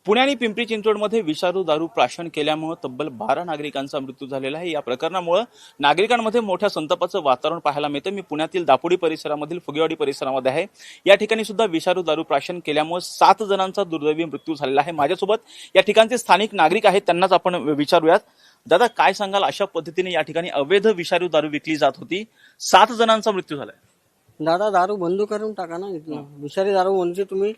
पुणे आणि पिंपरी चिंचवडमध्ये विषारू दारू प्राशन केल्यामुळे तब्बल 12 नागरिकांचा मृत्यू झालेला आहे। या प्रकरणामुळे नागरिकांमध्ये मोठ्या संतापाचं वातावरण पाहायला मिळतं। मी पुण्यातील दापोडी परिसरामधील फुगेवाडी परिसरामध्ये आहे। या ठिकाणी सुद्धा विषारू दारू प्राशन केल्यामुळे 7 जणांचा दुर्दैवी मृत्यू झालेला आहे। माझ्यासोबत या ठिकाणचे स्थानिक नागरिक आहेत, त्यांनाच आपण विचारूयात। दादा, काय सांगाल, अशा पद्धतीने या ठिकाणी अवैध विषारू दारू विकली जात होती, 7 जणांचा मृत्यू झालाय। दादा, दारू बंद करून टाका ना इथलं. विषारी दारू म्हणजे तुम्ही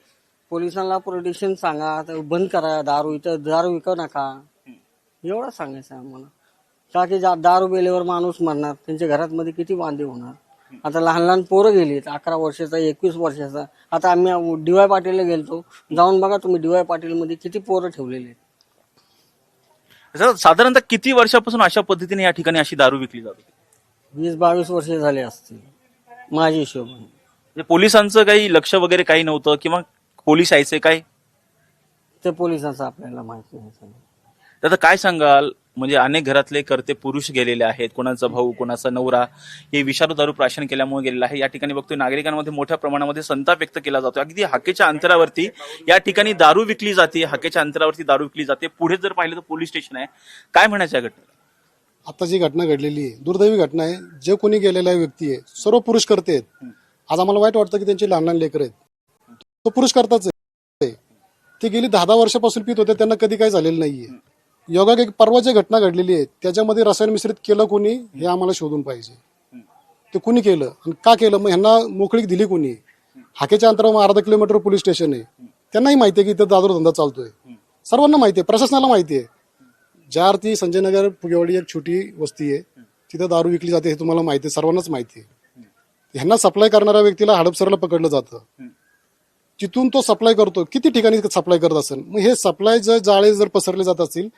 पोलिसांना प्रोटेक्शन सांगा, आता बंद करा दारू, इथं दारू विकू नका, एवढं सांगायचं आम्हाला. का की दारू पेल्यावर माणूस मरणार, त्यांच्या घरात मध्ये किती वांदे होणार. आता लहान लहान पोरं गेलीत, 11 वर्षाचा 21 वर्षाचा. आता आम्ही DY पाटीलला गेलतो, जाऊन बघा तुम्ही DY पाटील मध्ये किती पोरं ठेवलेले आहेत. साधारणतः किती वर्षापासून अशा पद्धतीने या ठिकाणी अशी दारू विकली जात होती? 20-22 वर्ष झाले असतील माझ्या हिशोबाने. म्हणजे पोलिसांचं काही लक्ष वगैरे काही नव्हतं किंवा पोलीस यायचे काय? ते पोलिसांचं आपल्याला माहिती नाही. आता काय सांगाल, म्हणजे अनेक घरातले करते पुरुष गेलेले आहेत, कोणाचा भाऊ, कोणाचा नवरा हे विषारू दारू प्राशन केल्यामुळे गेलेला आहे। या ठिकाणी बघतोय नागरिकांमध्ये मोठ्या प्रमाणामध्ये संताप व्यक्त केला जातो। अगदी हाकेच्या अंतरावरती या ठिकाणी दारू विकली जाते, हाकेच्या अंतरावरती दारू विकली जाते। पुढे जर पाहिलं तर पोलीस स्टेशन आहे। काय म्हणायचं या घटनेला? आता जी घटना घडलेली आहे दुर्दैवी घटना आहे। जे कोणी गेलेला व्यक्ती आहे सर्व पुरुष करते आहेत। आज आम्हाला वाईट वाटतं की त्यांची लहान लहान लेकर आहेत, तो पुरुष करताच आहे। ते गेली 10-10 वर्षापासून पित होते, त्यांना कधी काही झालेलं नाहीये। योगा एक परवा जी घटना घडलेली आहे त्याच्यामध्ये रसायन मिश्रित केलं कोणी हे आम्हाला शोधून पाहिजे। ते कुणी केलं आणि का केलं, मग ह्यांना मोकळीक दिली कोणी? हाकेच्या अंतरावर अर्धा किलोमीटर पोलीस स्टेशन आहे, त्यांनाही माहिती आहे की इथं दारू धंदा चालतोय, सर्वांना माहिती आहे, प्रशासनाला माहिती आहे। ज्या अर्थी संजयनगर फुगेवाडी एक छोटी वस्ती आहे, तिथं दारू विकली जाते हे तुम्हाला माहिती आहे, सर्वांनाच माहिती आहे। ह्यांना सप्लाय करणाऱ्या व्यक्तीला हडपसरला पकडलं जातं, तिथून तो सप्लाय करतो, किती ठिकाणी सप्लाय करत असेल। मग हे सप्लाय जर जाळे जर पसरले जात असतील,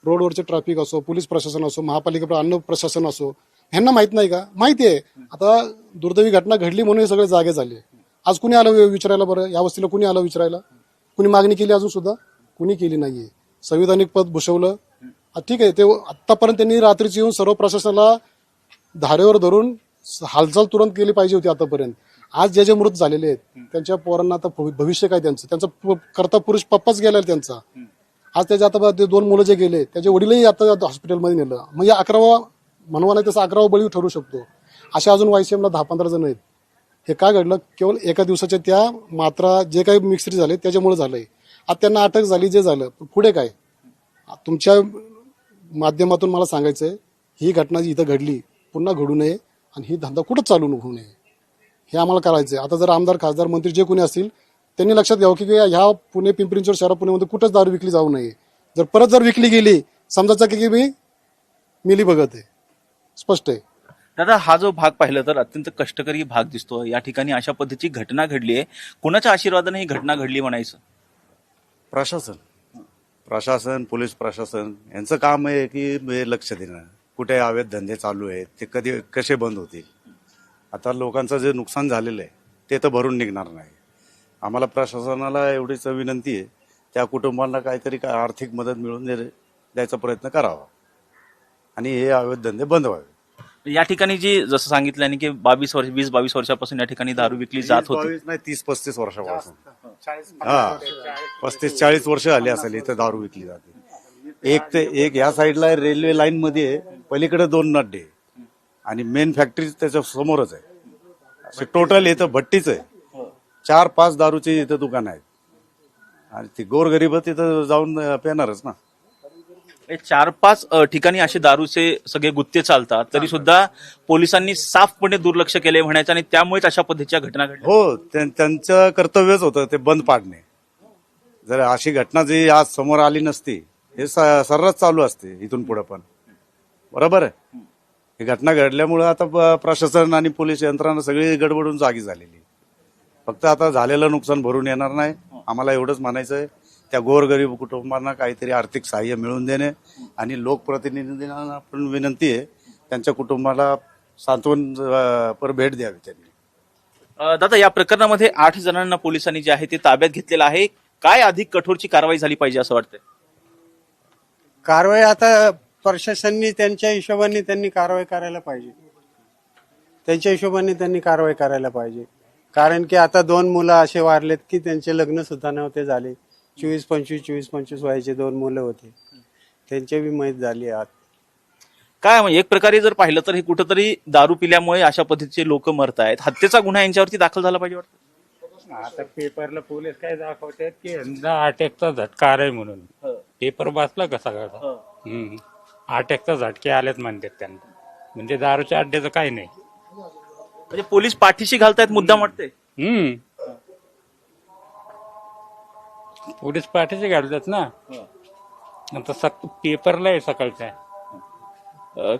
रोडवरचे ट्रॅफिक असो, पोलीस प्रशासन असो, महापालिका अन्न प्रशासन असो, ह्यांना माहित नाही का? माहिती आहे। आता दुर्दैवी घटना घडली म्हणून हे सगळे जागे झाले। आज कुणी आलं विचारायला? बरं, या वस्तीला कुणी आलं विचारायला? कुणी मागणी केली? अजून सुद्धा कुणी केली नाहीये। संविधानिक पद भूषवलं, ठीक आहे, ते आतापर्यंत त्यांनी रात्रीच येऊन सर्व प्रशासनाला धारेवर धरून हालचाल तुरंत केली पाहिजे होती आतापर्यंत। आज जे मृत झालेले आहेत त्यांच्या पोरांना आता भविष्य काय त्यांचा करता पुरुष पप्पाच गेला त्यांचा। आज त्याच्या आता ते 2 मुलं जे गेले त्याचे वडीलही आता हॉस्पिटलमध्ये नेलं, म्हणजे 11वा म्हणवा नाही तसं 11वा बळी ठरू शकतो। अशा अजून YCMला 10-15 जण आहेत। हे काय घडलं? केवळ एका दिवसाच्या त्या मात्रा जे काही मिक्सरी झाले त्याच्यामुळे झालंय। आज त्यांना अटक झाली, जे झालं, पुढे काय? तुमच्या माध्यमातून मला सांगायचंय, ही घटना जी इथं घडली पुन्हा घडू नये आणि ही धंदा कुठंच चालू होऊ नये, हे आम्हाला करायचंय। आता जर आमदार, खासदार, मंत्री जे कोणी असतील त्यांनी लक्षात घ्यावं की ह्या पुणे, पिंपरी चिंचवड शहर पुण्यामध्ये कुठंच दारू विकली जाऊ नये। जर परत विकली गेली, समजायचं की मी मिली बघत आहे, स्पष्ट आहे। दादा, हा जो भाग पाहिला तर अत्यंत कष्टकरी भाग दिसतो। या ठिकाणी अशा पद्धतीची घटना घडली आहे, कोणाच्या आशीर्वादाने ही घटना घडली म्हणायचं? प्रशासन, पोलीस प्रशासन यांचं काम आहे की हे लक्ष देणं, कुठे अवैध धंदे चालू आहेत, ते कधी कसे बंद होतील। आता लोकांचं जे नुकसान झालेलं आहे ते तर भरून निघणार नाही। आम्हाला प्रशासनाला एवढीच विनंती आहे, त्या कुटुंबांना काहीतरी आर्थिक मदत मिळवून द्यायचा प्रयत्न करावा आणि हे अवैध धंदे बंद व्हावे। या ठिकाणी जी जसं सांगितलं की 20-22 वर्षापासून या ठिकाणी दारू विकली जात होती। 22 नाही, 30-35 वर्षापासून, 35-40 वर्ष आली असेल इथं दारू विकली जाते। एक या साईडला रेल्वे लाईन मध्ये पलीकडे 2 नड्डे आणि मेन फॅक्टरी त्याच्या समोरच आहे। असे टोटल इथं भट्टीच आहे, 4-5 दारूची इथं दुकान आहेत आणि ती गोरगरीब तिथं जाऊन पेणारच ना। 4-5 ठिकाणी असे दारूचे सगळे गुत्ते चालतात, तरी सुद्धा पोलिसांनी साफपणे दुर्लक्ष केले म्हणायचं आणि त्यामुळेच अशा पद्धतीच्या घटना घडल्या। हो, त्यांचं कर्तव्यच होतं ते बंद पाडणे। जर अशी घटना जी आज समोर आली नसती, हे सर्रास चालू असते इथून पुढे पण, बरोबर आहे। ही घटना घडल्यामुळे आता प्रशासन आणि पोलीस यंत्रणा सगळी गडबडून जागी झालेली। फक्त आता झालेलं नुकसान भरून येणार नाही, आम्हाला एवढंच म्हणायचं आहे। त्या गोरगरीब कुटुंबांना काहीतरी आर्थिक सहाय्य मिळवून देणे आणि लोकप्रतिनिधींना पण विनंती आहे त्यांच्या कुटुंबाला सांत्वन भेट द्यावी त्यांनी। दादा, या प्रकरणामध्ये 8 जणांना पोलिसांनी जे आहे ते ताब्यात घेतलेलं आहे। काय अधिक कठोरची कारवाई झाली पाहिजे असं वाटतंय? कारवाई आता प्रशासनाने त्यांच्या हिशोबाने त्यांनी कारवाई करायला पाहिजे, त्यांच्या हिशोबाने त्यांनी कारवाई करायला पाहिजे। कारण की आता 2 मुलं असे वारलेत की त्यांचे लग्न सुद्धा नव्हते झाले, 24-25 वयाचे 2 मुलं होते, त्यांची बी मयत झाली आज. काय म्हणजे एक प्रकारे जर पाहिलं तर हे कुठंतरी दारू पिल्यामुळे अशा पद्धतीचे लोक मरत आहेत. हत्येचा गुन्हा यांच्यावरती दाखल झाला पाहिजे वाटतं. आता पेपरला पोलीस काय दाखवतात की यांना अटॅकचा झटका आलाय म्हणून. पेपर वाचला का सगळा? अटॅकचा झटके आलेत म्हणतात त्यांना. म्हणजे दारूच्या अड्ड्याचं काही नाही. म्हणजे पोलीस पाठीशी घालतायत मुद्दाम वाटते. पोलीस पाठीचे घालतात ना. आता पेपरला आहे सकाळच्या.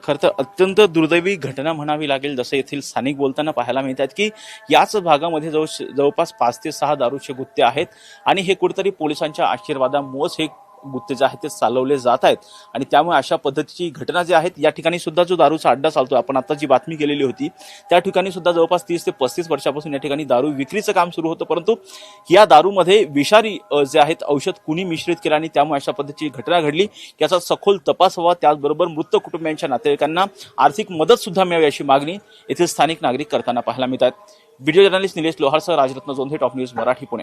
खरं तर अत्यंत दुर्दैवी घटना म्हणावी लागेल. जसं येथील स्थानिक बोलताना पाहायला मिळतात की याच भागामध्ये जवळपास 5 ते 6 दारूचे गुत्ते आहेत आणि हे कुठेतरी पोलिसांच्या आशीर्वादामुळेच हे गुत्ते जे आहेत ते चालवले जात आहेत आणि त्यामुळे अशा पद्धतीची घटना जी आहेत. या ठिकाणी सुद्धा जो दारूचा अड्डा चालतो, आपण आता जी बातमी केलेली होती त्या ठिकाणी सुद्धा जवळपास 30 ते 35 वर्षापासून या ठिकाणी दारू विक्रीचं काम सुरू होतं. परंतु या दारूमध्ये विषारी जे आहेत औषध कुणी मिश्रित केलं आणि त्यामुळे अशा पद्धतीची घटना घडली. याचा सखोल तपास व्हावा, त्याचबरोबर मृत कुटुंबियांच्या नातेवाईकांना आर्थिक मदत सुद्धा मिळावी अशी मागणी येथील स्थानिक नागरिक करताना पाहायला मिळतात. व्हिडिओ जर्नलिस्ट निलेश लोहारसह राजरत्न जोंधे, टॉप न्यूज मराठी, पुणे.